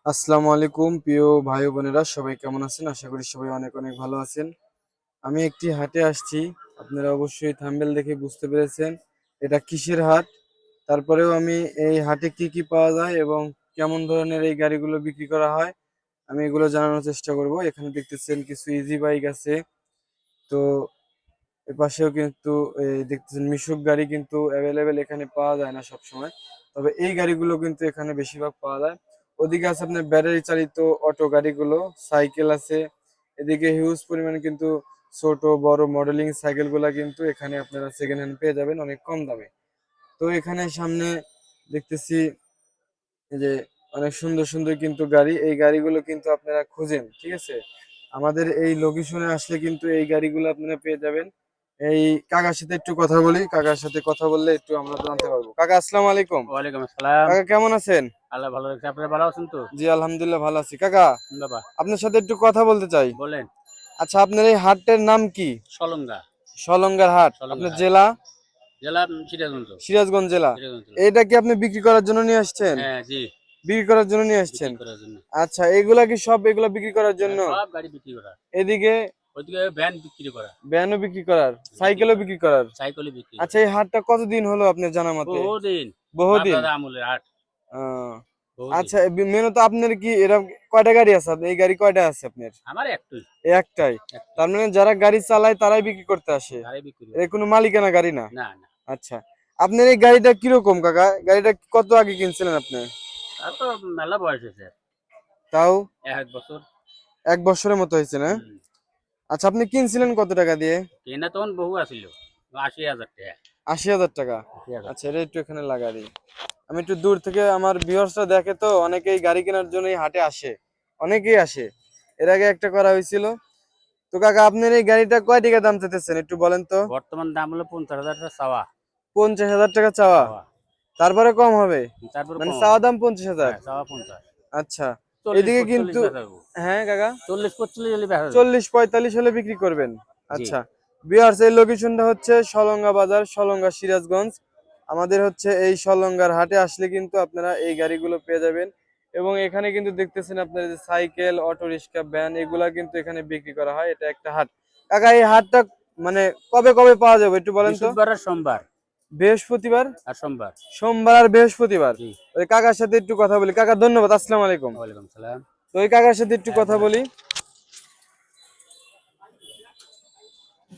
আসসালামু আলাইকুম প্রিয় ভাই ও বোনেরা, সবাই কেমন আছেন? আশা করি সবাই অনেক অনেক ভালো আছেন। আমি একটি হাটে আসছি। আপনারা অবশ্যই থাম্বনেল দেখে বুঝতে পেরেছেন এটা কিসের হাট। তারপরেও আমি এই হাটে কি কি পাওয়া যায় এবং কেমন ধরনের এই গাড়িগুলো বিক্রি করা হয় আমি এগুলো জানানোর চেষ্টা করব। এখানে দেখতেছেন কিছু ইজি বাইক আছে। তো এপাশেও কিন্তু এই দেখতেছেন মিশুক গাড়ি কিন্তু অ্যাভেলেবেল এখানে পাওয়া যায় না সব সময়। তবে এই গাড়িগুলো কিন্তু এখানে বেশিরভাগ পাওয়া যায়। ওদিকে আছে আপনার ব্যাটারি চালিত অটো গাড়িগুলো, সাইকেল আছে। এদিকে হিউজ পরিমাণে কিন্তু ছোট বড় মডেলিং সাইকেলগুলা কিন্তু এখানে আপনারা সেকেন্ড হ্যান্ড পেয়ে যাবেন অনেক কম দামে। তো এখানে সামনে দেখতেছি এই যে অনেক সুন্দর সুন্দর কিন্তু গাড়ি, এই গাড়িগুলো কিন্তু আপনারা খুঁজেন, ঠিক আছে? আমাদের এই লোকেশনে আসলে কিন্তু এই গাড়িগুলো আপনারা পেয়ে যাবেন। এই কাকার সাথে একটু কথা বলি, কাকার সাথে কথা বললে একটু আমরা জানতে পারবো। কাকা আসসালামু আলাইকুম। ওয়ালাইকুম আসসালাম। কাকা কেমন আছেন? আল্লাহ ভালো রাখছে। আপনারা ভালো আছেন তো? জি আলহামদুলিল্লাহ ভালো আছি। কাকা বাবা আপনার সাথে একটু কথা বলতে চাই। বলেন। আচ্ছা, আপনার এই হাটটার নাম কি? সলঙ্গা। সলঙ্গার হাট। সলঙ্গা আপনার হাট। জেলা? জেলা সিরাজগঞ্জ। সিরাজগঞ্জ জেলা। সিরাজগঞ্জ জেলা। এটা কি আপনি বিক্রি করার জন্য নিয়ে আসছেন? হ্যাঁ, জি। বিক্রি করার জন্য নিয়ে বিক্রি আসছেন? করার জন্য। আচ্ছা, এগুলা কি সব এগুলা বিক্রি করার হ্যাঁ, জন্য? সব গাড়ি বিক্রি করা। এদিকে ওইদিকে ভ্যান বিক্রি করা। ভ্যানও বিক্রি করার, বিক্রি সাইকেলও করা। বিক্রি করার। সাইকেলও বিক্রি আচ্ছা, করা। এই হাটটা কতদিন হলো আপনার জানা মতে? বহুদিন। বাপ বহুদিন। দাদা আমলের হাট। আহ, বহুদিন। আচ্ছা, মেনত আপনার কি এরকম কয়টা গাড়ি আছে? এই গাড়ি কয়টা আছে আপনার? আমার একটাই। এই একটাই। একটাই। তার মানে যারা গাড়ি চালায় তারাই বিক্রি করতে আসে, গাড়ি বিক্রি এর করে। কোনো মালিকানা গাড়ি না? না, না। আচ্ছা, আপনার এই গাড়িটা কিরকম কাকা? গাড়িটা কত আগে কিনছিলেন আপনি? তার তো মেলা বয়স হয়েছে। তাও 1 বছর। 1 বছরের মতো হয়েছে না? হুম। আচ্ছা, আপনি কিনছিলেন কত টাকা দিয়ে? কেনা তখন বহু আছিল। 80,000 টাকা। 80,000 টাকা। 80,000। আচ্ছা, এটা একটু এখানে লাগা দিই। আমি একটু দূর থেকে, আমার ভিউয়ার্সরা দেখে তো, অনেকেই গাড়ি কেনার জন্য এই হাটে আসে, অনেকেই আসে। এর আগে একটা করা হয়েছিল। তো কাকা আপনার এই গাড়িটা কয় টাকা দাম চাইতেছেন একটু বলেন তো? বর্তমান দাম হলো 50,000 টাকা চাওয়া। 50,000 টাকা চাওয়া? চাওয়া। তারপরে কম হবে? তারপর মানে কম চাওয়া হবে। দাম 50,000? হ্যাঁ, চাওয়া 50। আচ্ছা, 40 এদিকে 45 কিন্তু, বেচা যাবো। হ্যাঁ কাকা, 40 45 হলে বেচা যাবে। 40-45 হলে বিক্রি করবেন? জি। আচ্ছা, ভিউয়ার্স এই লোকেশনটা হচ্ছে সলঙ্গা বাজার, সলঙ্গা সিরাজগঞ্জ। আমাদের হচ্ছে এই সলঙ্গার হাটে আসলে কিন্তু আপনারা এই গাড়িগুলো পেয়ে যাবেন। এবং এখানে কিন্তু দেখতেছেন আপনার যে সাইকেল, অটো রিক্সা, ভ্যান এগুলা কিন্তু এখানে বিক্রি করা হয়। এটা একটা হাট। কাকা এই হাটটা মানে কবে কবে পাওয়া যাবে একটু বলেন তো? বৃহস্পতিবার আর সোমবার। বৃহস্পতিবার, আর সোমবার। সোমবার আর বৃহস্পতিবার। জি। ওই কাকার সাথে একটু কথা বলি। কাকা ধন্যবাদ, আসসালামু আলাইকুম। ওয়ালাইকুম সালাম। তো ওই কাকার সাথে একটু হ্যাঁ, কথা বলেন। বলি।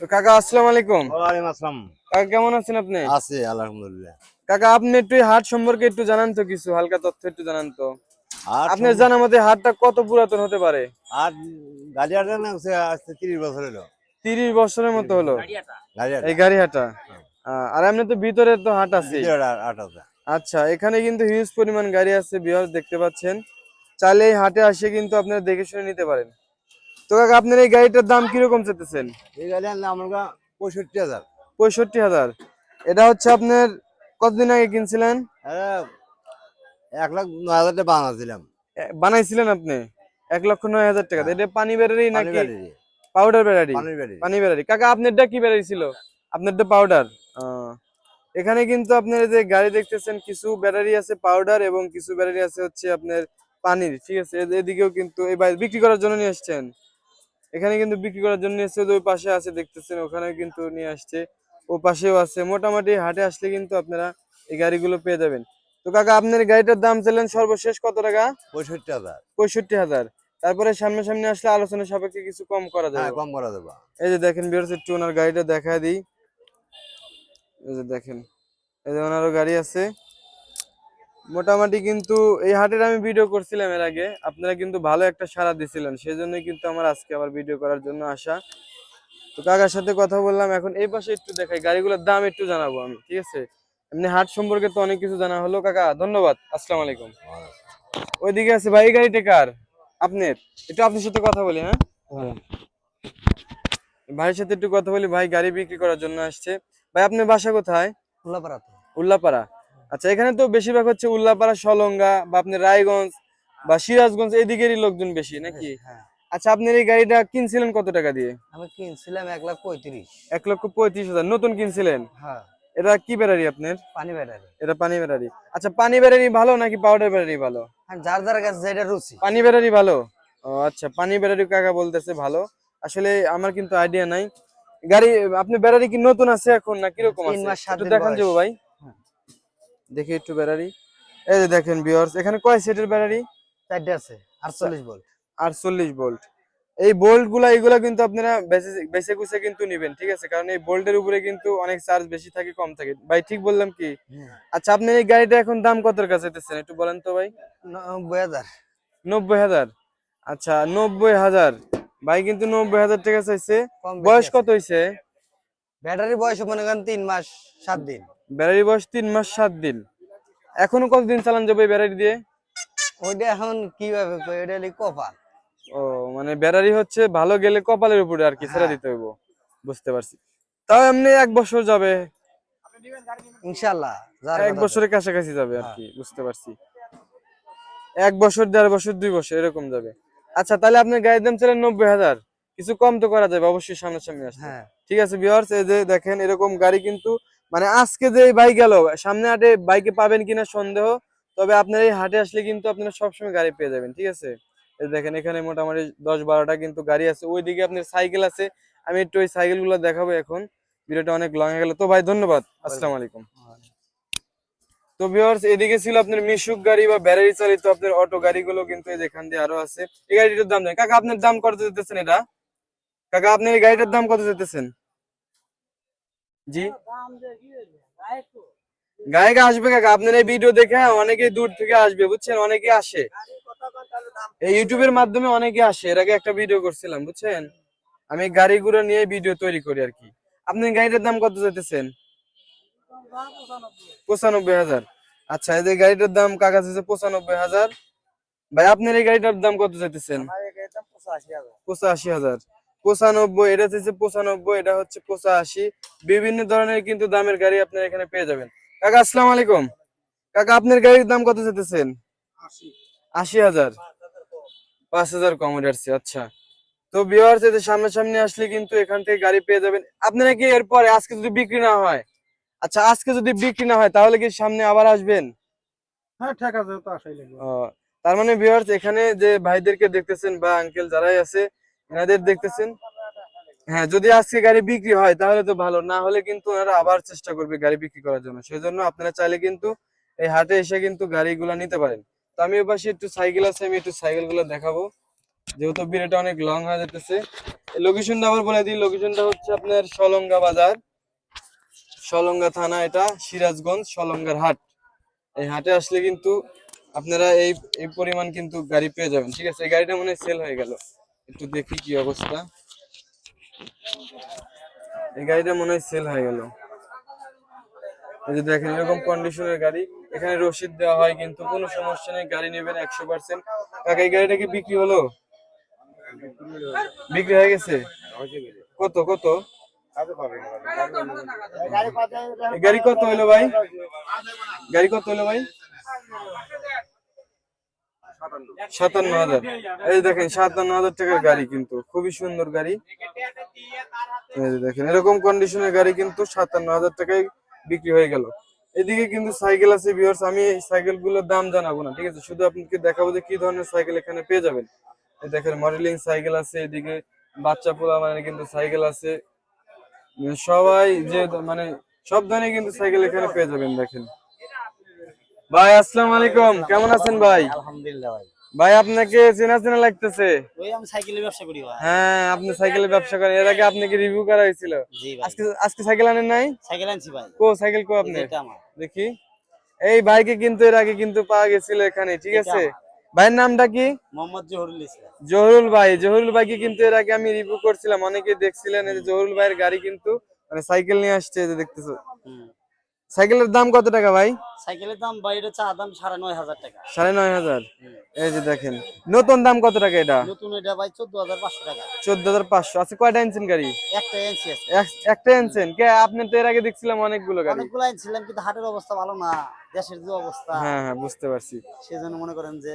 তো কাকা আসসালামু আলাইকুম। ওয়ালাইকুম আসসালাম। কাকা কেমন আছেন আপনি? আছে আলহামদুলিল্লাহ। কাকা আপনি একটু এই হাট সম্পর্কে একটু জানান তো, কিছু হালকা তথ্য একটু জানান তো। আর আপনার জানা মতে হাটটা কত পুরাতন হতে পারে? আর গাড়িয়াটা না হচ্ছে আজকে 30 বছর হলো। 30 বছরের মতো হলো গাড়িয়াটা। এই গাড়িয়াটা গাড়ি হাটা? আর এমনি তো ভিতরে তো হাট আছে। ভিতরে আটাটা। আচ্ছা, এখানে কিন্তু হিউজ পরিমাণ গাড়ি আছে, ভিউয়ার্স দেখতে পাচ্ছেন। চাইলে এই হাটে আসে কিন্তু আপনারা দেখে শুনে নিতে পারেন। তো কাকা আপনার এই গাড়িটার দাম কিরকম চাইতেছেন? এই গাড়ির নাম আমরা 65,000। 65,000? এটা হচ্ছে আপনার কতদিন আগে কিনছিলেন? 1,09,000 টাকা বানাছিলাম। বানাইছিলেন আপনি 1,09,000 টাকা? হ্যাঁ, এটা পানি ব্যাটারি পানি নাকি গাড়ি, পাউডার ব্যাটারি? পানির গাড়ি। পানি ব্যাটারি। কাকা আপনারটা কি ব্যাটারি ছিল? আপনারটা পাউডার? এখানে কিন্তু আপনার এই যে গাড়ি দেখতেছেন, কিছু ব্যাটারি আছে পাউডার এবং কিছু ব্যাটারি আছে হচ্ছে আপনার পানির, ঠিক আছে? এদিকেও কিন্তু এই বিক্রি করার জন্য নিয়ে আসছেন। এখানে কিন্তু বিক্রি করার জন্য নিয়ে এসছে। ওই পাশে আছে দেখতেছেন, ওখানেও কিন্তু নিয়ে আসছে, ও পাশেও আছে। মোটামুটি হাটে আসলে কিন্তু আপনারা এই গাড়িগুলো পেয়ে যাবেন। তো কাকা আপনার গাড়িটার দাম চাইলেন সর্বশেষ কত টাকা? 65,000। 65,000। তারপরে সামনে সামনে আসলে আলোচনা সাপেক্ষে কিছু কম করা হ্যাঁ, যাবে। কম করা যাবে। এই যে দেখেন ভিউয়ার্স, একটু ওনার গাড়িটা দেখায় দিই। এই যে দেখেন, এই যে ওনারও গাড়ি আছে। মোটামুটি কিন্তু এই হাটের আমি ভিডিও করছিলাম এর আগে, আপনারা কিন্তু ভালো একটা সাড়া দিছিলেন, সেই জন্যই কিন্তু আমার আজকে আবার ভিডিও করার জন্য আসা। তো কাকার সাথে কথা বললাম, এখন এই পাশে একটু দেখাই, গাড়িগুলোর দাম একটু জানাবো আমি, ঠিক আছে? এমনি হাট সম্পর্কে তো অনেক কিছু জানা হলো। কাকা ধন্যবাদ, আসসালামু আলাইকুম। ওইদিকে আছে ভাই, এই গাড়িটা কার? আপনার? একটু আপনার সাথে কথা বলি, হ্যাঁ ভাইয়ের সাথে একটু কথা বলি। ভাই গাড়ি বিক্রি করার জন্য আসছে। ভাই আপনার বাসা কোথায়? উল্লাপাড়াতে। উল্লাপাড়া? আচ্ছা, এখানে তো বেশিরভাগ হচ্ছে উল্লাপাড়া, সলঙ্গা বা আপনার রায়গঞ্জ বা সিরাজগঞ্জ এদিকেরই লোকজন বেশি নাকি? হ্যাঁ, আচ্ছা, আপনার এই গাড়িটা কিনছিলেন কত টাকা দিয়ে? আমি কিনছিলাম 1,35,000। 1,35,000 নতুন কিনছিলেন? হ্যাঁ। এটা কি ব্যাটারি আপনার? পানি ব্যাটারি। এটা পানি ব্যাটারি। আচ্ছা, পানি ব্যাটারি ভালো নাকি পাউডার ব্যাটারি ভালো? যার যার কাছে যেটা রুচি। পানি ব্যাটারি ভালো। ও আচ্ছা, পানি ব্যাটারি কাকা বলতেছে ভালো। আসলে আমার কিন্তু আইডিয়া নাই। গাড়ি আপনি ব্যাটারি কি নতুন আছে এখন না কিরকম 3 আছে? মাস 7 একটু দিন দেখান বয়স। যাবো ভাই। দেখি একটু ব্যাটারি। এই যে দেখেন ভিউয়ার্স, এখানে কয় সেটের ব্যাটারি? 4টা আছে 48 ভোল্ট। 48 ভোল্ট। এই বোল্ট গুলা এগুলা কিন্তু আপনারা বেছে বেছে কুছে কিন্তু নিবেন, ঠিক আছে? কারণ এই বোল্টের উপরে কিন্তু অনেক চার্জ বেশি থাকে কম থাকে। ভাই ঠিক বললাম কি? আচ্ছা, আপনি এই গাড়িটা এখন দাম কতর কাছে দিতেছেন একটু বলেন তো ভাই? 90,000। 90,000। আচ্ছা, 90,000। ভাই কিন্তু 90,000 টাকা চাইছে। কম বেশি বয়স আছে। কত হইছে? ব্যাটারি বয়স মনে করেন 3 মাস 7 দিন। ব্যাটারি বয়স 3 মাস 7 দিন। এখনো কতদিন চালান যাবে এই ব্যাটারি দিয়ে? ওইটা এখন কিভাবে কই, ওইটা হলো কপাল। ও মানে ব্যাটারি হচ্ছে ভালো গেলে কপালের উপরে আর কি ছেড়ে হ্যাঁ। দিতে হইব। বুঝতে পারছি। তাও এমনি 1 বছর যাবে। ইনশাআল্লাহ যার 1 কথা। বছরের কাছাকাছি যাবে আর হ্যাঁ। কি, বুঝতে পারছি। 1 বছর 1.5 বছর 2 বছর এরকম যাবে। আচ্ছা, তাহলে আপনার গাড়ির দাম ছিল 90,000। কিছু কম তো করা যাবে অবশ্যই সামনাসামনি আসলে। হ্যাঁ। ঠিক আছে ভিউয়ার্স, এই যে দেখেন এরকম গাড়ি কিন্তু মানে আজকে যে এই বাইক গেল, সামনে হাটে বাইকে পাবেন কিনা সন্দেহ। তবে আপনার এই হাটে আসলে কিন্তু আপনারা সবসময় গাড়ি পেয়ে যাবেন, ঠিক আছে? এই দেখেন এখানে মোটামুটি 10-12টা কিন্তু গাড়ি আছে। ওইদিকে আপনার সাইকেল আছে। আমি একটু ওই সাইকেলগুলো দেখাবো এখন। ভিডিওটা অনেক লং হয়ে গেল তো ভাই, ধন্যবাদ। আসসালামু আলাইকুম। তো ভিউয়ার্স, এদিকে ছিল আপনার মিশুক গাড়ি বা ব্যাটারি চালিত আপনার অটো গাড়িগুলো কিন্তু এই যেখান দিয়ে আরো আছে। এই গাড়িটার দাম জানেন কাকা? আপনার দাম কত দিতেছেন এটা? কাকা আপনি এই গাড়িটার দাম কত দিতেছেন? জি, গায়ক আসবে কাকা, আপনার এই ভিডিও দেখে অনেকেই দূর থেকে আসবে, বুঝছেন? অনেকে আসে এই ইউটিউবের মাধ্যমে, অনেকে আসে। এর আগে একটা ভিডিও করছিলাম, বুঝছেন? আমি গাড়িগুলো নিয়ে ভিডিও তৈরি করি আর কি। আপনি গাড়িটার দাম কত চাইতেছেন? 95,000। আচ্ছা, এই যে গাড়িটার দাম কাকা চাইছে 95,000। ভাই আপনার এই গাড়িটার দাম কত চাইতেছেন? 85,000। 95, এটা চাইছে 95, এটা হচ্ছে 85। বিভিন্ন ধরনের কিন্তু দামের গাড়ি আপনার এখানে পেয়ে যাবেন। কাকা আসসালামু আলাইকুম। কাকা আপনার গাড়ির দাম কত চাইতেছেন? 80,000। 5,000 কম উঠাচ্ছে। আচ্ছা, তো ভিউয়ার্স এদের সামনাসামনি আসলে কিন্তু এখান থেকে গাড়ি পেয়ে যাবেন। আপনারা কি এরপরে আজকে যদি বিক্রি না হয়, আচ্ছা আজকে যদি বিক্রি না হয় তাহলে কি সামনে আবার আসবেন? হ্যাঁ ঠিক আছে, তো আসাই লাগবে। ও, তার মানে ভিউয়ার্স এখানে যে ভাইদেরকে দেখতেছেন বা আঙ্কেল যারাই আছে এনাদের দেখতেছেন, হ্যাঁ যদি আজকে গাড়ি বিক্রি হয় তাহলে তো ভালো, না হলে কিন্তু ওনারা আবার চেষ্টা করবে গাড়ি বিক্রি করার জন্য। সেই জন্য আপনারা চাইলে কিন্তু এই হাটে এসে কিন্তু গাড়িগুলো নিতে পারেন। তো আমি ওই পাশে একটু সাইকেল আছে, আমি একটু সাইকেল গুলো দেখাবো যেহেতু ভিডিওটা অনেক লং হয়ে যেতেছে। লোকেশনটা আবার বলে দিই, লোকেশনটা হচ্ছে আপনার সলঙ্গা বাজার, সলঙ্গা থানা, এটা সিরাজগঞ্জ সলঙ্গার হাট। এই হাটে আসলে কিন্তু আপনারা এই এই পরিমাণ কিন্তু গাড়ি পেয়ে যাবেন, ঠিক আছে? এই গাড়িটা মনে হয় সেল হয়ে গেল, একটু দেখি কি অবস্থা। এই গাড়িটা মনে হয় সেল হয়ে গেল। এই যে দেখেন এরকম কন্ডিশনের গাড়ি, এখানে রসিদ দেওয়া হয় কিন্তু কোনো সমস্যা নেই, গাড়ি নেবেন 100%। কাকা এই গাড়িটা কি বিক্রি হলো? বিক্রি হয়ে গেছে? কত কত? এই গাড়ি কত হইলো ভাই? গাড়ি কত হইলো ভাই? 57,000। এই দেখেন 57,000 টাকার গাড়ি, কিন্তু খুবই সুন্দর গাড়ি। এই যে দেখেন এরকম কন্ডিশনের গাড়ি কিন্তু 57,000 টাকায় বিক্রি হয়ে গেল। এদিকে কিন্তু সাইকেল আছে ভিউয়ার্স, আমি এই সাইকেল গুলোর দাম জানাবো না, ঠিক আছে? শুধু আপনাকে দেখাবো যে কি ধরনের সাইকেল এখানে পেয়ে যাবেন। এই দেখেন মডেলিং সাইকেল আছে, এদিকে বাচ্চা পোলা মানে কিন্তু সাইকেল আছে। সবাই যে মানে সব ধরনের কিন্তু সাইকেল এখানে পেয়ে যাবেন। দেখেন ভাই আসসালামু আলাইকুম, কেমন আছেন ভাই? আলহামদুলিল্লাহ ভাই। ভাই আপনাকে চেনা চেনা লাগতেছে। ওই আমি সাইকেলের ব্যবসা করি ভাই। হ্যাঁ, আপনি সাইকেলের ব্যবসা করেন, এর আগে আপনাকে রিভিউ করা হয়েছিল। জি ভাই। আজকে আজকে সাইকেল আনেন নাই? সাইকেল আনছি ভাই। সাইকেল কো আপনি? এটা আমার। দেখি। এই ভাইকে কিন্তু এর আগে কিন্তু পাওয়া গেছিল এখানে, ঠিক এটা আছে? আমার। ভাইয়ের নামটা কি? মোহাম্মদ জহুরুল ইসলাম। জহুরুল ভাই। জহুরুল ভাইকে কিন্তু এর আগে আমি রিভিউ করছিলাম, অনেকে দেখছিলেন। এই যে জহুরুল ভাইয়ের গাড়ি কিন্তু মানে সাইকেল নিয়ে আসছে, এই যে দেখতেছো। হুম। সাইকেলের দাম কত টাকা ভাই? সাইকেলের দাম বাইরে চা দাম 9,500 টাকা। 9,500। এই যে দেখেন নতুন দাম কত টাকা এটা? নতুন এটা ভাই 14,500 টাকা। 14,500। আচ্ছা, কয়টা ইঞ্জিন গাড়ি? একটা এনসি আছে। একটা ইঞ্জিন কে? আপনি তো এর আগে দেখছিলাম অনেকগুলো গাড়ি। অনেকগুলো আনছিলাম কিন্তু হাটের অবস্থা ভালো না, দেশের যে অবস্থা, হ্যাঁ হ্যাঁ, বুঝতে পারছি। সেজন্য মনে করেন যে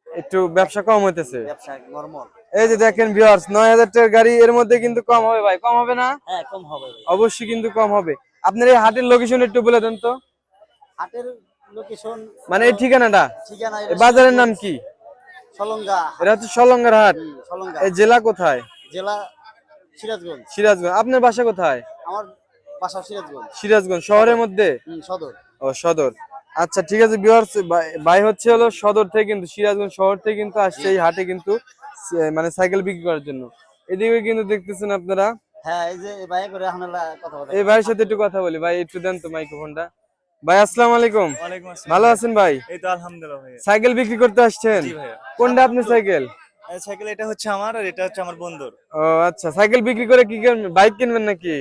একটু ব্যবসা কম হইতেছে। ব্যবসা নরমাল। এই যে দেখেন ভিউয়ার্স 9,000 টাকার গাড়ি, এর মধ্যে কিন্তু কম হবে ভাই, কম হবে না? হ্যাঁ কম হবে ভাই। অবশ্যই কিন্তু কম হবে। আপনার এই হাটের লোকেশন একটু বলে দেন তো, হাটের লোকেশন মানে এই ঠিকানাটা, ঠিকানা এই বাজারের নাম কি? সলঙ্গা। এটা হচ্ছে সলঙ্গার হাট। সলঙ্গা এই জেলা কোথায়? জেলা সিরাজগঞ্জ। সিরাজগঞ্জ। আপনার বাসা কোথায়? আমার বাসা সিরাজগঞ্জ। সিরাজগঞ্জ শহরের মধ্যে? সদর। ও সদর। আচ্ছা ঠিক আছে ভিউয়ার্স, ভাই হচ্ছে হলো সদর থেকে, কিন্তু সিরাজগঞ্জ শহর থেকে কিন্তু আসছে এই হাটে কিন্তু মানে সাইকেল বিক্রি করার জন্য। এদিকে কিন্তু দেখতেছেন আপনারা। হ্যাঁ, এই যে এই বাইরে করে আপনারা কথা বলেন। এই ভাইয়ের সাথে একটু কথা বলি। ভাই একটু দেন তো মাইক্রোফোনটা। ভাই আসসালামু আলাইকুম। ওয়ালাইকুম আসসালাম। ভালো আছেন ভাই? এই তো আলহামদুলিল্লাহ ভাইয়া। সাইকেল বিক্রি করতে আসছেন? জি ভাইয়া। কোনটা আপনার সাইকেল? এই সাইকেল এটা হচ্ছে আমার আর এটা হচ্ছে আমার বন্ধুর। ও আচ্ছা, সাইকেল বিক্রি করে কি করবেন? বাইক কিনবেন নাকি?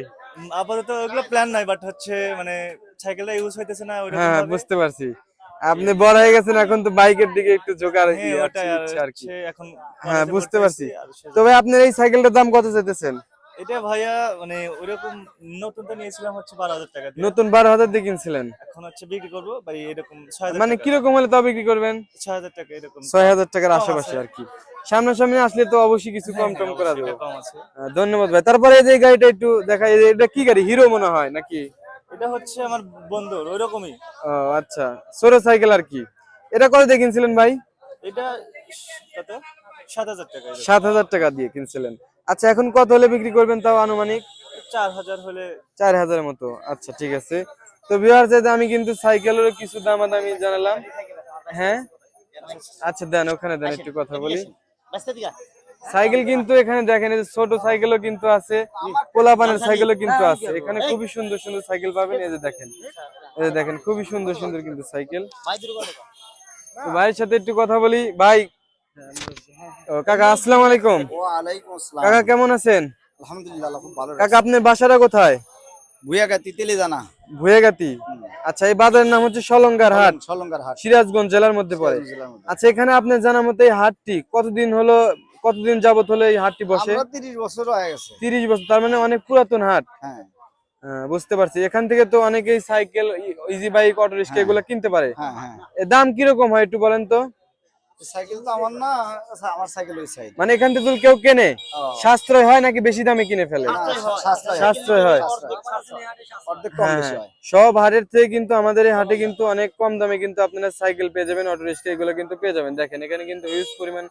আপাতত ওগুলো প্ল্যান নাই, বাট হচ্ছে মানে সাইকেলটা ইউজ হইতেছে না ওইরকম হ্যাঁ ভাবে। বুঝতে পারছি, আপনি বড় হয়ে গেছেন, এখন তো বাইকের দিকে একটু ঝোঁকার হ্যাঁ ওটাই আর ইচ্ছা আর কি। হচ্ছে এখন হ্যাঁ কলেজে বুঝতে ভর্তি পারছি। হইছি আর সেজন্য- তবে আপনার এই সাইকেলটার দাম কত চাইতেছেন? এটা ভাইয়া মানে ওইরকম নতুনটা নিয়েছিলাম হচ্ছে 12,000 টাকা দিয়ে। নতুন 12,000 দিয়ে কিনছিলেন? এখন হচ্ছে বিক্রি করবো ভাই এরকম 6,000 মানে টাকা। কিরকম হলে তাও বিক্রি করবেন? 6,000 টাকা এরকম। 6,000 টাকার কম আশেপাশে আছে। আর কি। সামনাসামনি আসলে তো অবশ্যই কিছু কম হ্যাঁ, টম হ্যাঁ, করা অবশ্যই যাবে। এটা কম আছে। ধন্যবাদ ভাই। তারপরে এই যে এই গাড়িটা একটু দেখাই, এটা কি গাড়ি? হিরো মনে হয় নাকি? এটা হচ্ছে আমার বন্ধুর ওইরকমই। ও আচ্ছা, ছোট সাইকেল আর কি। এটা কত দিয়ে কিনছিলেন ভাই? এটা কত? 7,000 টাকা এরকম। 7,000 টাকা দিয়ে কিনছিলেন। আচ্ছা এখন কত হলে বিক্রি করবেন তাও আনুমানিক? 4,000 হলে 4,000 এর মতো। আচ্ছা ঠিক আছে। তো ভিউয়ার্স, আমি কিন্তু সাইকেলের কিছু দামাদামি জানালাম। হ্যাঁ আচ্ছা দেন, ওখানে দেন একটু কথা বলি। বাস্তা দিকা। সাইকেল কিন্তু এখানে দেখেন, এই যে ছোট সাইকেলও কিন্তু আছে, পোলাপানের সাইকেলও কিন্তু আছে। এখানে খুবই সুন্দর সুন্দর সাইকেল পাবেন। এই যে দেখেন, এই যে দেখেন খুবই সুন্দর সুন্দর কিন্তু সাইকেল। ভাই দূর করে। তো ভাইয়ের সাথে একটু কথা বলি। ভাই ও কাকা আসসালামু আলাইকুম। ওয়ালাইকুম আসসালাম। কাকা কেমন আছেন? আলহামদুলিল্লাহ খুব ভালো। কাকা আপনার বাসাটা কোথায়? ভুয়াগাতি তেলে জানা। ভুয়েগাতি। আচ্ছা এই বাজারের নাম হচ্ছে সলঙ্গার হাট, সলঙ্গার হাট। সিরাজগঞ্জ জেলার মধ্যে পড়ে। জেলার মধ্যে। আচ্ছা এখানে আপনার জানা মতে এই হাটটি কতদিন যাবত হলো এই হাটটি বসে? আমরা 30 বছর হয়ে গেছে। 30 বছর, তার মানে অনেক পুরাতন হাট। হ্যাঁ বুঝতে পারছি। এখান থেকে তো অনেকেই cycle, easy bike, auto rickshaw এগুলো কিনতে পারে। হ্যাঁ হ্যাঁ। এর দাম কিরকম হয় একটু বলেন তো? সাইকেল তো আমার না, আমার সাইকেল ওই সাইড। মানে এখান থেকে যদি কেউ কেনে সাশ্রয় হয় নাকি বেশি দামে কিনে ফেলে? সাশ্রয় হয়। অর্ধেক কম হ্যাঁ, বেশি হয়। সব হাটের থেকে কিন্তু আমাদের এই হাটে কিন্তু অনেক কম দামে কিন্তু আপনারা সাইকেল পেয়ে যাবেন, অটো রিক্সা এগুলো কিন্তু পেয়ে যাবেন। দেখেন এখানে কিন্তু হিউজ পরিমাণ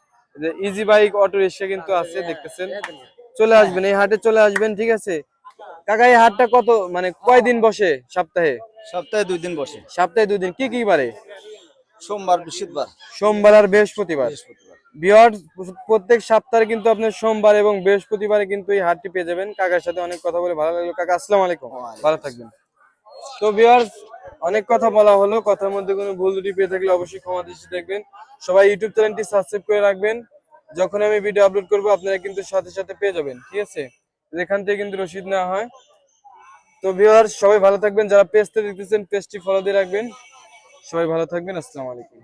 ইজি বাইক, অটো রিক্সা কিন্তু আছে, দেখতেছেন। চলে আসবেন এই হাটে, চলে আসবেন, ঠিক আছে কাকা? এই হাটটা মানে কয়দিন বসে সপ্তাহে? সপ্তাহে 2 দিন বসে। সপ্তাহে 2 দিন। কি কি বারে? সোমবার বৃহস্পতিবার। সোমবার আর বৃহস্পতিবার। ভিউয়ার্স, প্রত্যেক সপ্তাহে কিন্তু আপনার সোমবার এবং বৃহস্পতিবারে কিন্তু এই হাটটি পেয়ে যাবেন। কাকার সাথে অনেক কথা বলে ভালো লাগলো। কাকা আসসালামু আলাইকুম, ভালো থাকবেন। তো ভিউয়ার্স, অনেক কথা বলা হলো, কথার মধ্যে কোনো ভুল ত্রুটি পেয়ে থাকলে অবশ্যই ক্ষমা দৃষ্টিতে দেখবেন। সবাই ইউটিউব চ্যানেলটি সাবস্ক্রাইব করে রাখবেন, যখন আমি ভিডিও আপলোড করবো আপনারা কিন্তু সাথে সাথে পেয়ে যাবেন, ঠিক আছে? এখান থেকে কিন্তু রসিদ নেওয়া হয়। তো ভিউয়ার্স সবাই ভালো থাকবেন, যারা পেজটা দেখতেছেন পেজটি ফলো দিয়ে রাখবেন। সবাই ভালো থাকবেন, আসসালামু আলাইকুম।